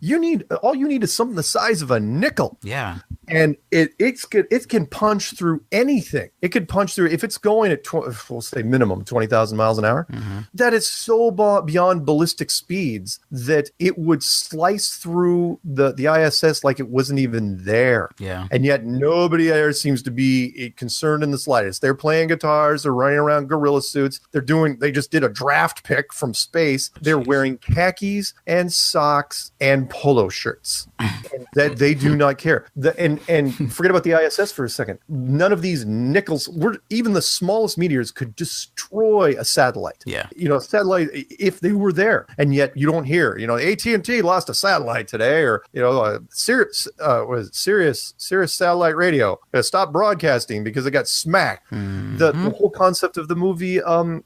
All you need is something the size of a nickel. Yeah. And it can punch through anything. It could punch through, if it's going at, we'll say minimum 20,000 miles an hour, that is so beyond ballistic speeds that it would slice through the ISS like it wasn't even there. Yeah. And yet nobody there seems to be concerned in the slightest. They're playing guitars, they're running around gorilla suits, they just did a draft pick from space. They're wearing khakis and socks and polo shirts. And that they do not care. And forget about the ISS for a second. None of these nickels, even the smallest meteors could destroy a satellite. Yeah. A satellite, if they were there. And yet you don't hear, AT&T lost a satellite today, or, Sirius satellite radio stopped broadcasting because it got smacked. The whole concept of the movie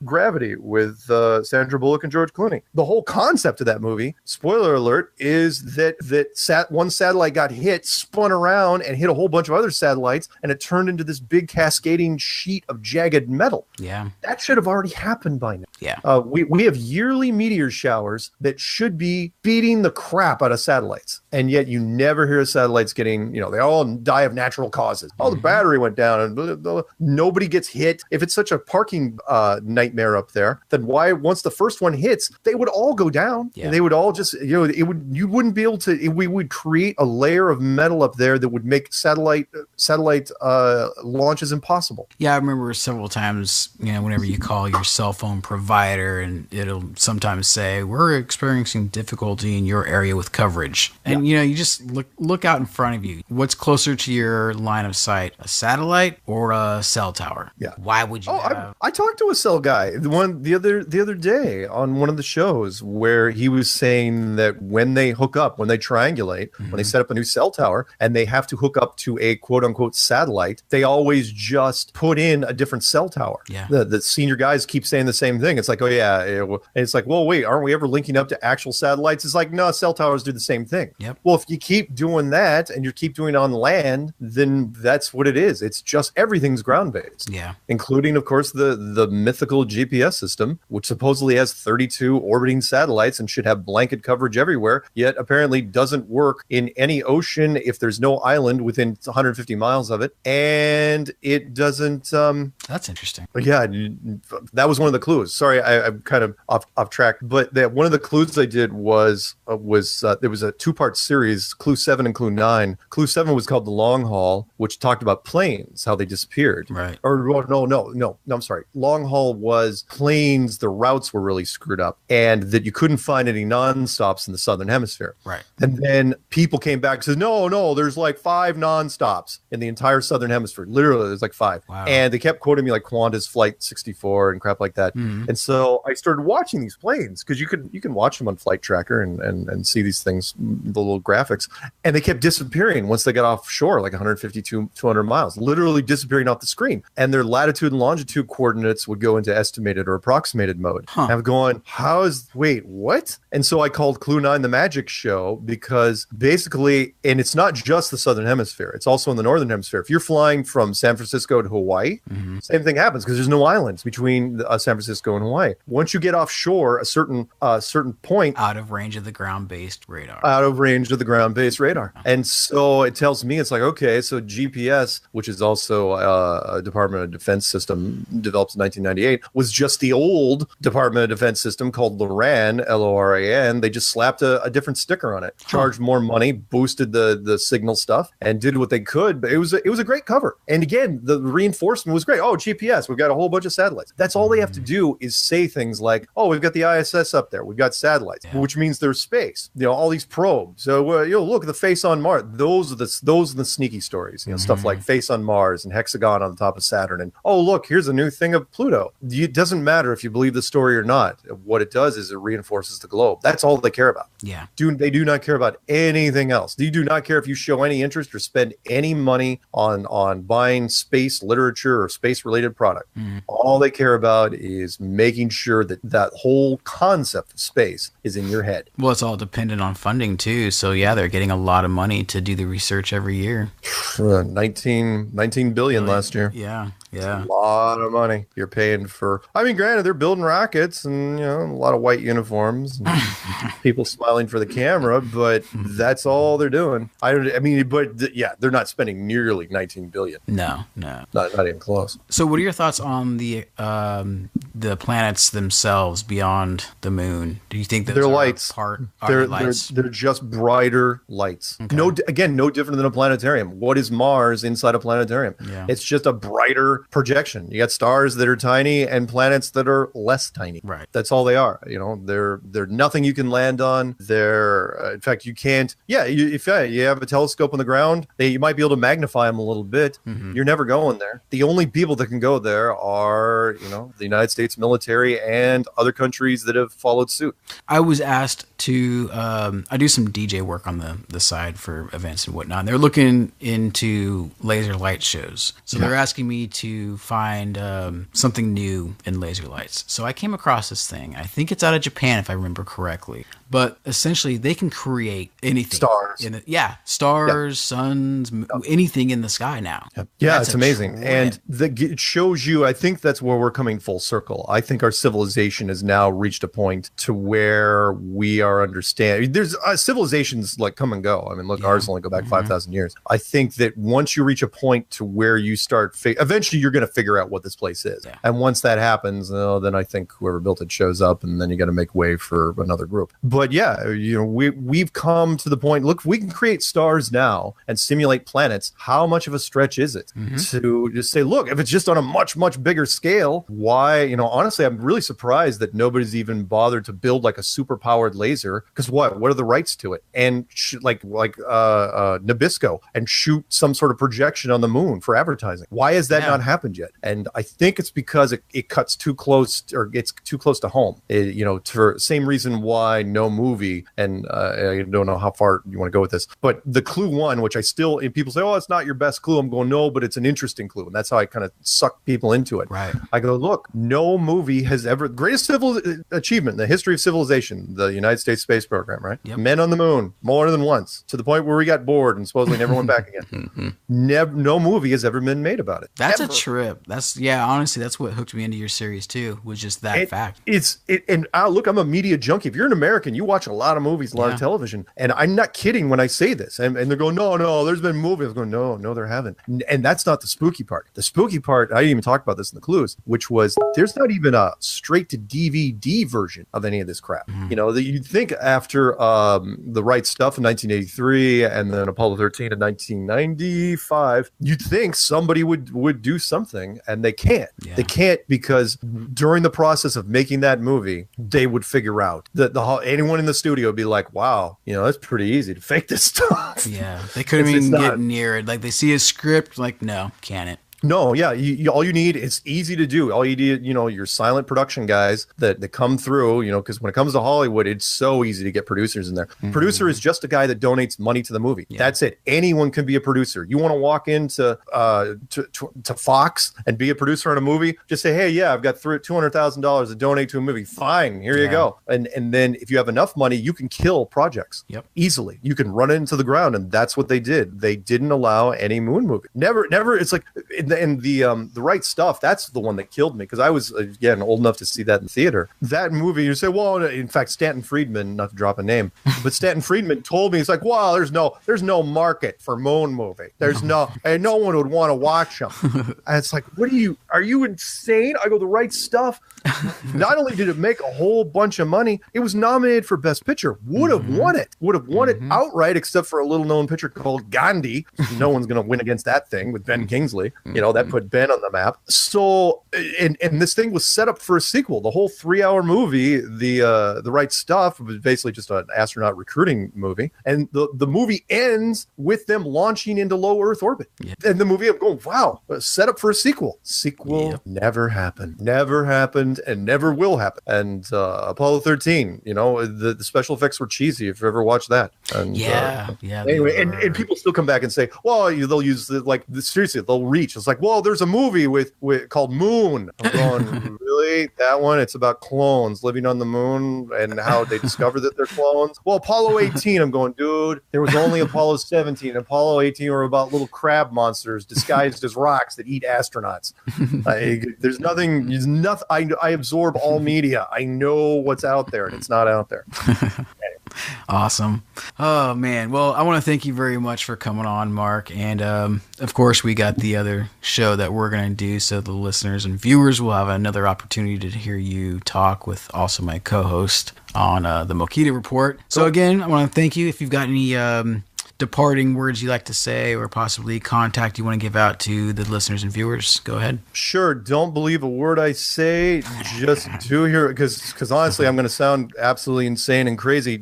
Gravity with Sandra Bullock and George Clooney. The whole concept of that movie, spoiler alert, is that one satellite got hit, spun around, and hit a whole bunch of other satellites, and it turned into this big cascading sheet of jagged metal. Yeah. That should have already happened by now. Yeah. We have yearly meteor showers that should be beating the crap out of satellites, and yet you never hear of satellites getting, they all die of natural causes. Oh, the battery went down, and blah, blah, blah. Nobody gets hit. If it's such a parking nightmare up there, then why, once the first one hits, they would all go down, and they would all just, you wouldn't be able to, we would create a layer of metal up there that would make satellite launches impossible. Yeah, I remember several times, whenever you call your cell phone provider, and it'll sometimes say, we're experiencing difficulty in your area with coverage. And, you just look out in front of you. What's closer to your line of sight, a satellite or a cell tower? Yeah. Why would you I talked to a cell guy the other day on one of the shows, where he was saying that when they hook up, when they triangulate, when they set up a new cell tower and they have to hook up to a quote unquote satellite, they always just put in a different cell tower. Yeah. The senior guys keep saying the same thing. It's like, oh yeah. And it's like, well, wait, aren't we ever linking up to actual satellites? It's like, no, cell towers do the same thing. Yep. Well, if you keep doing that and you keep doing it on land, then that's what it is. It's just everything's ground based. Yeah. Including, of course, the mythical GPS system, which supposedly has 32 orbiting satellites and should have blanket coverage everywhere, yet apparently doesn't work in any ocean if there's no island within 150 miles of it. And it doesn't... That's interesting. Yeah, that was one of the clues. Sorry, I'm kind of off track. But one of the clues I did was there was a two-part series, Clue 7 and Clue 9. Clue 7 was called The Long Haul, which talked about planes, how they disappeared. Right. Or no, I'm sorry. Long Haul was planes, the routes were really screwed up, and that you couldn't find any non-stops in the Southern Hemisphere. Right. And then people came back and said, no, there's like 5 non-stops in the entire Southern Hemisphere. Literally, there's like 5. Wow. And they kept quoting me like Qantas Flight 64 and crap like that. And so I started watching these planes, because you can watch them on Flight Tracker and see these things, the little graphics. And they kept disappearing once they got offshore, like 150, 200 miles, literally disappearing off the screen. And their latitude and longitude coordinates would go into estimated or approximated mode. And I'm going, wait, what? And so I called Clue 9 the Magic Show, because basically, and it's not just the Southern Hemisphere, it's also in the Northern Hemisphere. If you're flying from San Francisco to Hawaii, same thing happens, because there's no islands between San Francisco and Hawaii. Once you get offshore, a certain point, out of range of the ground-based radar. And so it tells me, it's like, okay, so GPS, which is also a Department of Defense system developed in 1998, was just the old Department of Defense system called LORAN, LORAN. They just slapped a different sticker on it, charged more money, boosted the signal stuff, and did what they could. But it was a great cover. And again, the reinforcement was great. Oh, GPS, we've got a whole bunch of satellites. That's all they have to do, is say things like, oh, we've got the ISS up there, we've got satellites, which means there's space. All these probes. So look at the face on Mars. Those are the sneaky stories. Stuff like face on Mars and hexagon on the top of Saturn. And oh, look, here's a new thing of Pluto. It doesn't matter if you believe the story or not. What it does is it reinforces the globe. That's all they care about. Yeah. They do not care about anything else. You do not care if you show any interest cares to spend any money on buying space literature or space related product. All they care about is making sure that that whole concept of space is in your head. Well, it's all dependent on funding too. So yeah, they're getting a lot of money to do the research every year. 19 billion last year. Yeah. A lot of money you're paying for. I mean, granted, they're building rockets and, a lot of white uniforms and people smiling for the camera, but that's all they're doing. They're not spending nearly 19 billion. No. Not even close. So what are your thoughts on the planets themselves beyond the moon? Do you think that they're lights? Lights? They're just brighter lights. Okay. No different than a planetarium. What is Mars inside a planetarium? Yeah. It's just a brighter projection. You got stars that are tiny and planets that are less tiny. Right. That's all they are. They're nothing you can land on. They're in fact you can't. Yeah. If you have a telescope on the ground, you might be able to magnify them a little bit. You're never going there. The only people that can go there are the United States military and other countries that have followed suit. I was asked to I do some DJ work on the side for events and whatnot. And they're looking into laser light shows. So they're asking me to find something new in laser lights. So I came across this thing. I think it's out of Japan, if I remember correctly. But essentially, they can create anything. Stars. Stars, suns, anything in the sky now. Yeah, it's amazing. And it shows you, I think that's where we're coming full circle. I think our civilization has now reached a point to where we are understanding. There's civilizations like come and go. I mean, look, ours only go back 5,000 years. I think that once you reach a point to where you start, eventually you're going to figure out what this place is. Yeah. And once that happens, then I think whoever built it shows up, and then you got to make way for another group. But yeah, we've come to the point. Look, we can create stars now and simulate planets. How much of a stretch is it to just say, look, if it's just on a much, much bigger scale, why? Honestly, I'm really surprised that nobody's even bothered to build like a super powered laser. Because what are the rights to it? And like Nabisco, and shoot some sort of projection on the moon for advertising. Why has that not happened yet? And I think it's because it cuts too close, or gets too close to home. For same reason why no movie, and I don't know how far you want to go with this, but the Clue one, which and people say, oh, it's not your best clue. I'm going, no, but it's an interesting clue. And that's how I kind of suck people into it. Right. I go, look, no movie has ever, greatest civil achievement in the history of civilization, the United States space program, right? Yep. Men on the moon more than once, to the point where we got bored and supposedly never went back again. No movie has ever been made about it. That's a trip. Honestly, that's what hooked me into your series too, was just that fact. Look, I'm a media junkie. If you're an American, you watch a lot of movies, a lot of television, and I'm not kidding when I say this. And they're going, no, there's been movies. I'm going, no, there haven't. And that's not the spooky part. The spooky part, I didn't even talk about this in the clues, which was there's not even a straight to DVD version of any of this crap. That you'd think after The Right Stuff in 1983 and then Apollo 13 in 1995, you'd think somebody would do something, and they can't. They can't, because during the process of making that movie, they would figure out that anyone in the studio would be like, wow, that's pretty easy to fake this stuff. Yeah, they couldn't even get near it. Like, they see a script, like, no, can't it? No, yeah. All you need, it's easy to do. All you need, your silent production guys that come through, because when it comes to Hollywood, it's so easy to get producers in there. Mm-hmm. Producer is just a guy that donates money to the movie. Yeah. That's it. Anyone can be a producer. You want to walk into to Fox and be a producer on a movie? Just say, hey, yeah, I've got $200,000 to donate to a movie. Fine, here you go. And then if you have enough money, you can kill projects easily. You can run it into the ground, and that's what they did. They didn't allow any moon movie. Never. It's like the Right Stuff. That's the one that killed me, because I was again old enough to see that in theater. That movie, you say, well, in fact, Stanton Friedman, not to drop a name, but Stanton Friedman told me, he's like, wow, there's no market for moon movie. There's no one would want to watch them. And it's like, are you insane? I go, The Right Stuff. Not only did it make a whole bunch of money, it was nominated for Best Picture. Would have won it. Would have won it outright, except for a little known picture called Gandhi. No one's going to win against that thing with Ben Kingsley. That put Ben on the map. So, and this thing was set up for a sequel. The whole 3-hour movie, the Right Stuff, was basically just an astronaut recruiting movie. And the movie ends with them launching into low Earth orbit. Yeah. And the movie, I'm going, wow, set up for a sequel. sequel never happened. Never happened and never will happen. And Apollo 13, you know, the special effects were cheesy if you ever watched that. And, anyway, and people still come back and say, well, they'll use seriously, they'll reach. It's like, well, there's a movie with called Moon. I'm going, really? That one? It's about clones living on the moon and how they discover that they're clones. Well, Apollo 18, I'm going, dude, there was only Apollo 17. Apollo 18 were about little crab monsters disguised as rocks that eat astronauts. There's nothing. I absorb all media. I know what's out there, and it's not out there. Awesome. Oh, man. Well, I want to thank you very much for coming on, Mark. And, of course, we got the other show that we're going to do, so the listeners and viewers will have another opportunity to hear you talk with also my co-host on the Mokita Report. So, again, I want to thank you. If you've got any departing words you like to say or possibly contact you want to give out to the listeners and viewers, go ahead. Sure. Don't believe a word I say. Just do here, because honestly, I'm going to sound absolutely insane and crazy.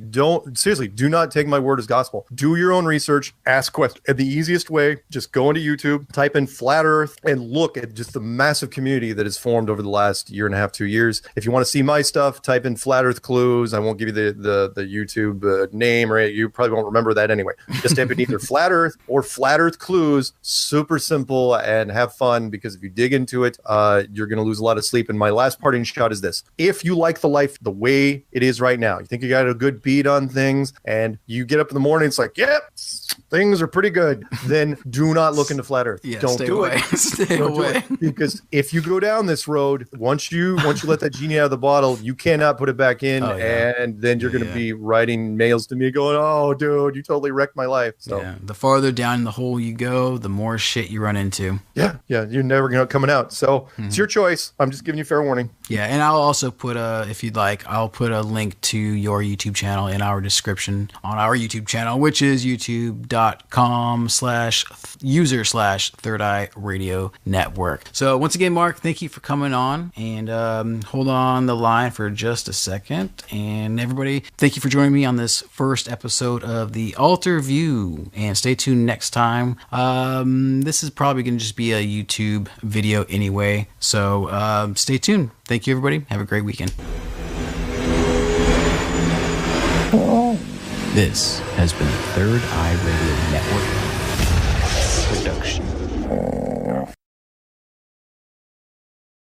Seriously, do not take my word as gospel. Do your own research, ask questions. And the easiest way, just go into YouTube, type in Flat Earth, and look at just the massive community that has formed over the last year and a half, 2 years. If you want to see my stuff, type in Flat Earth Clues. I won't give you the YouTube name, or you probably won't remember that anyway. Just type in either Flat Earth or Flat Earth Clues. Super simple, and have fun, because if you dig into it, you're going to lose a lot of sleep. And my last parting shot is this. If you like the life the way it is right now, you think you got a good beat on things, and you get up in the morning, it's like, yep, things are pretty good, then do not look into Flat Earth. Yeah, Don't do it. Stay away. Because if you go down this road, once you let that genie out of the bottle, you cannot put it back in. And then you're going to be writing mails to me going, oh, dude, you totally wrecked my life. So the farther down the hole you go, the more shit you run into. Yeah, you're never coming out. So it's your choice. I'm just giving you fair warning. Yeah, and I'll also put if you'd like, I'll put a link to your YouTube channel in our description on our YouTube channel, which is youtube.com/user/Third Eye Radio Network. So once again, Mark, thank you for coming on, and hold on the line for just a second. And everybody, thank you for joining me on this first episode of the Alter View, and stay tuned next time. This is probably going to just be a YouTube video anyway, so stay tuned. Thank you, everybody. Have a great weekend. This has been the Third Eye Radio Network.